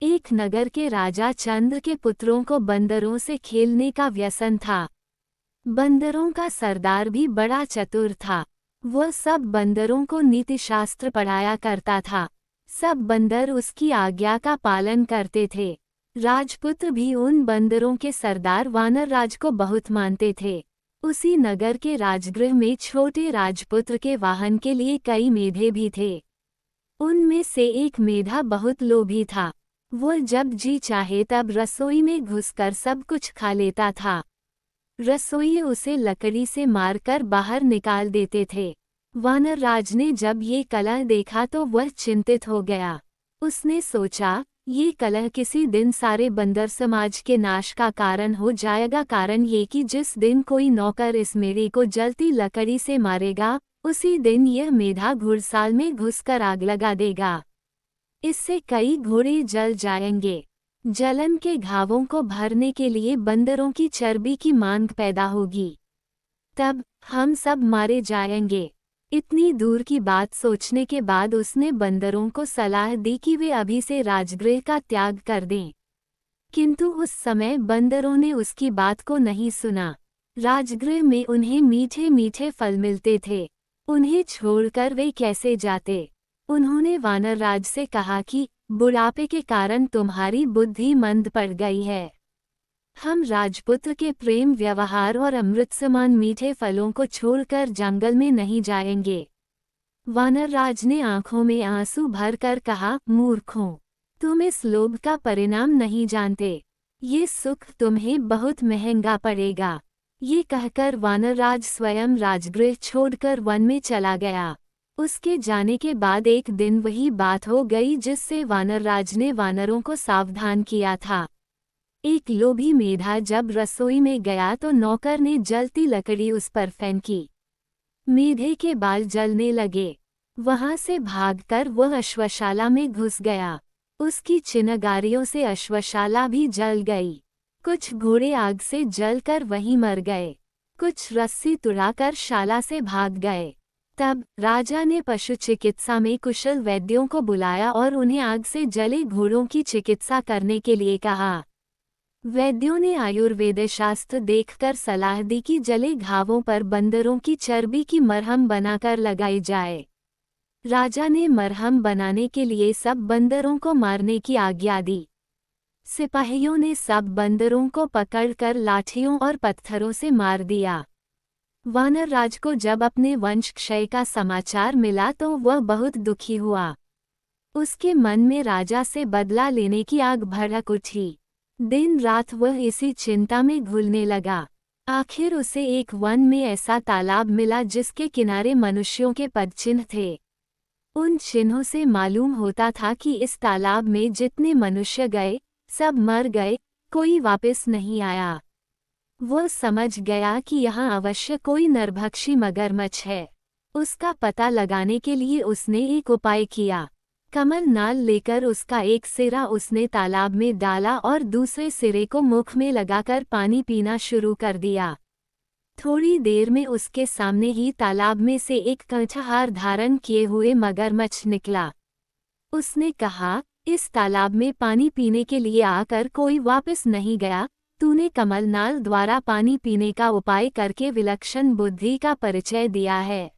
एक नगर के राजा चंद्र के पुत्रों को बंदरों से खेलने का व्यसन था। बंदरों का सरदार भी बड़ा चतुर था। वह सब बंदरों को नीति शास्त्र पढ़ाया करता था। सब बंदर उसकी आज्ञा का पालन करते थे। राजपुत्र भी उन बंदरों के सरदार वानर राज को बहुत मानते थे। उसी नगर के राजगृह में छोटे राजपुत्र के वाहन के लिए कई मेढे भी थे। उनमें से एक मेढा बहुत लोभी था। वह जब जी चाहे तब रसोई में घुसकर सब कुछ खा लेता था। रसोई उसे लकड़ी से मारकर बाहर निकाल देते थे। वानर राज ने जब ये कलह देखा तो वह चिंतित हो गया। उसने सोचा, ये कलह किसी दिन सारे बंदर समाज के नाश का कारण हो जाएगा। कारण ये कि जिस दिन कोई नौकर इस मेढे को जलती लकड़ी से मारेगा, उसी दिन यह मेढा घुड़साल में घुसकर आग लगा देगा। इससे कई घोड़े जल जाएंगे। जलन के घावों को भरने के लिए बंदरों की चर्बी की मांग पैदा होगी। तब हम सब मारे जाएंगे। इतनी दूर की बात सोचने के बाद उसने बंदरों को सलाह दी कि वे अभी से राजगृह का त्याग कर दें। किंतु उस समय बंदरों ने उसकी बात को नहीं सुना। राजगृह में उन्हें मीठे मीठे फल मिलते थे। उन्हें छोड़कर वे कैसे जाते। उन्होंने वानर राज से कहा कि बुढ़ापे के कारण तुम्हारी बुद्धि मंद पड़ गई है। हम राजपुत्र के प्रेम व्यवहार और अमृत समान मीठे फलों को छोड़कर जंगल में नहीं जाएंगे। वानर राज ने आंखों में आंसू भरकर कहा, मूर्खों, तुम इस लोभ का परिणाम नहीं जानते। ये सुख तुम्हें बहुत महंगा पड़ेगा। ये कहकर वानर राज स्वयं राजगृह छोड़कर वन में चला गया। उसके जाने के बाद एक दिन वही बात हो गई जिससे वानर राज ने वानरों को सावधान किया था। एक लोभी मेढा जब रसोई में गया तो नौकर ने जलती लकड़ी उस पर फेंकी। मेढे के बाल जलने लगे। वहां से भागकर वह अश्वशाला में घुस गया। उसकी चिनगारियों से अश्वशाला भी जल गई। कुछ घोड़े आग से जलकर वहीं मर गए। कुछ रस्सी तुड़ाकर शाला से भाग गए। तब राजा ने पशु चिकित्सा में कुशल वैद्यों को बुलाया और उन्हें आग से जले घोड़ों की चिकित्सा करने के लिए कहा। वैद्यों ने आयुर्वेद शास्त्र देखकर सलाह दी कि जले घावों पर बंदरों की चर्बी की मरहम बनाकर लगाई जाए। राजा ने मरहम बनाने के लिए सब बंदरों को मारने की आज्ञा दी। सिपाहियों ने सब बंदरों को पकड़कर लाठियों और पत्थरों से मार दिया। वानर राज को जब अपने वंश क्षय का समाचार मिला तो वह बहुत दुखी हुआ। उसके मन में राजा से बदला लेने की आग भड़क उठी। दिन रात वह इसी चिंता में घुलने लगा। आखिर उसे एक वन में ऐसा तालाब मिला जिसके किनारे मनुष्यों के पदचिन्ह थे। उन चिन्हों से मालूम होता था कि इस तालाब में जितने मनुष्य गए, सब मर गए, कोई वापस नहीं आया। वह समझ गया कि यहाँ अवश्य कोई नरभक्षी मगरमच्छ है। उसका पता लगाने के लिए उसने एक उपाय किया। कमल नाल लेकर उसका एक सिरा उसने तालाब में डाला और दूसरे सिरे को मुख में लगाकर पानी पीना शुरू कर दिया। थोड़ी देर में उसके सामने ही तालाब में से एक कंठहार धारण किए हुए मगरमच्छ निकला। उसने कहा, इस तालाब में पानी पीने के लिए आकर कोई वापस नहीं गया। तूने कमलनाल द्वारा पानी पीने का उपाय करके विलक्षण बुद्धि का परिचय दिया है।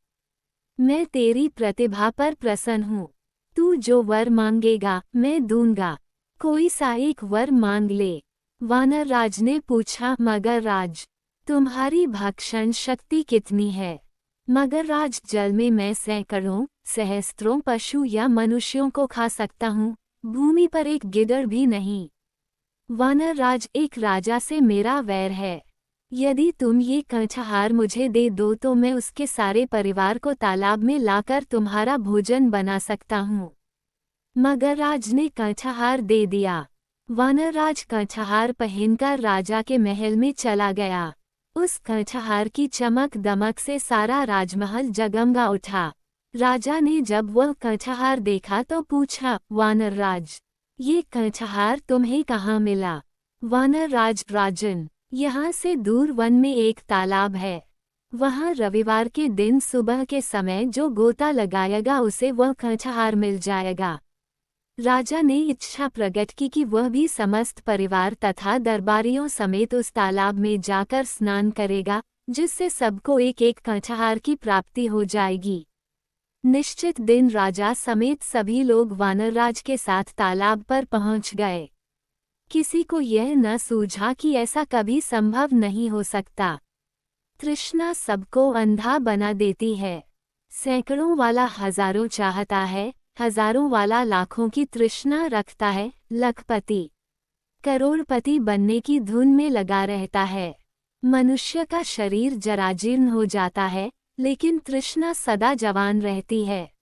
मैं तेरी प्रतिभा पर प्रसन्न हूँ। तू जो वर मांगेगा मैं दूंगा। कोई सा एक वर मांग ले। वानर राज ने पूछा, मगर राज, तुम्हारी भक्षण शक्ति कितनी है? मगर राज, जल में मैं सैकड़ों सहस्त्रों पशु या मनुष्यों को खा सकता हूँ, भूमि पर एक गिद्ध भी नहीं। वानर राज, एक राजा से मेरा वैर है। यदि तुम ये कंठहार मुझे दे दो तो मैं उसके सारे परिवार को तालाब में लाकर तुम्हारा भोजन बना सकता हूँ। मगर राज ने कंठहार दे दिया। वानर राज कंठहार पहनकर राजा के महल में चला गया। उस कंठहार की चमक दमक से सारा राजमहल जगमगा उठा। राजा ने जब वह कंठहार देखा तो पूछा, वानर राज, ये कंठहार तुम्हें कहाँ मिला? वानर राज, राजन, यहाँ से दूर वन में एक तालाब है। वहाँ रविवार के दिन सुबह के समय जो गोता लगाएगा उसे वह कंठहार मिल जाएगा। राजा ने इच्छा प्रकट की कि वह भी समस्त परिवार तथा दरबारियों समेत उस तालाब में जाकर स्नान करेगा, जिससे सबको एक एक कछार की प्राप्ति हो जाएगी। निश्चित दिन राजा समेत सभी लोग वानरराज के साथ तालाब पर पहुंच गए। किसी को यह न सूझा कि ऐसा कभी संभव नहीं हो सकता। तृष्णा सबको अंधा बना देती है। सैकड़ों वाला हजारों चाहता है, हजारों वाला लाखों की तृष्णा रखता है, लखपति करोड़पति बनने की धुन में लगा रहता है। मनुष्य का शरीर जराजीर्ण हो जाता है, लेकिन तृष्णा सदा जवान रहती है।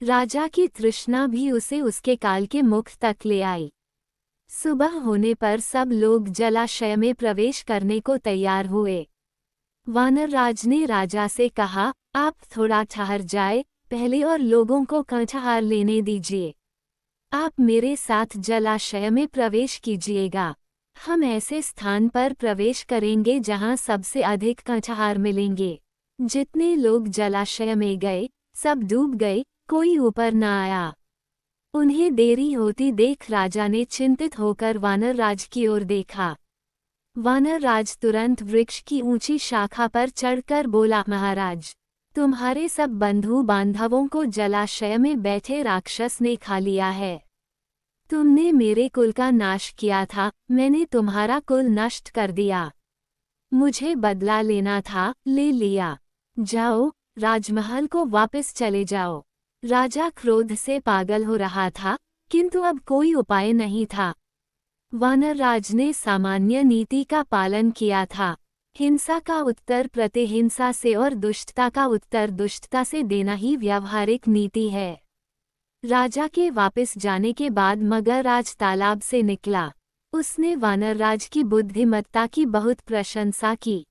राजा की तृष्णा भी उसे उसके काल के मुख तक ले आई। सुबह होने पर सब लोग जलाशय में प्रवेश करने को तैयार हुए। वानरराज ने राजा से कहा, आप थोड़ा ठहर जाए, पहले और लोगों को कछार लेने दीजिए। आप मेरे साथ जलाशय में प्रवेश कीजिएगा। हम ऐसे स्थान पर प्रवेश करेंगे जहां सबसे अधिक कछार मिलेंगे। जितने लोग जलाशय में गए, सब डूब गए, कोई ऊपर न आया। उन्हें देरी होती देख राजा ने चिंतित होकर वानरराज की ओर देखा। वानरराज तुरंत वृक्ष की ऊंची शाखा पर चढ़कर बोला, महाराज, तुम्हारे सब बंधु बांधवों को जलाशय में बैठे राक्षस ने खा लिया है। तुमने मेरे कुल का नाश किया था, मैंने तुम्हारा कुल नष्ट कर दिया। मुझे बदला लेना था, ले लिया। जाओ, राजमहल को वापस चले जाओ। राजा क्रोध से पागल हो रहा था, किंतु अब कोई उपाय नहीं था। वानरराज ने सामान्य नीति का पालन किया था। हिंसा का उत्तर प्रतिहिंसा से और दुष्टता का उत्तर दुष्टता से देना ही व्यावहारिक नीति है। राजा के वापस जाने के बाद मगरराज तालाब से निकला। उसने वानरराज की बुद्धिमत्ता की बहुत प्रशंसा की।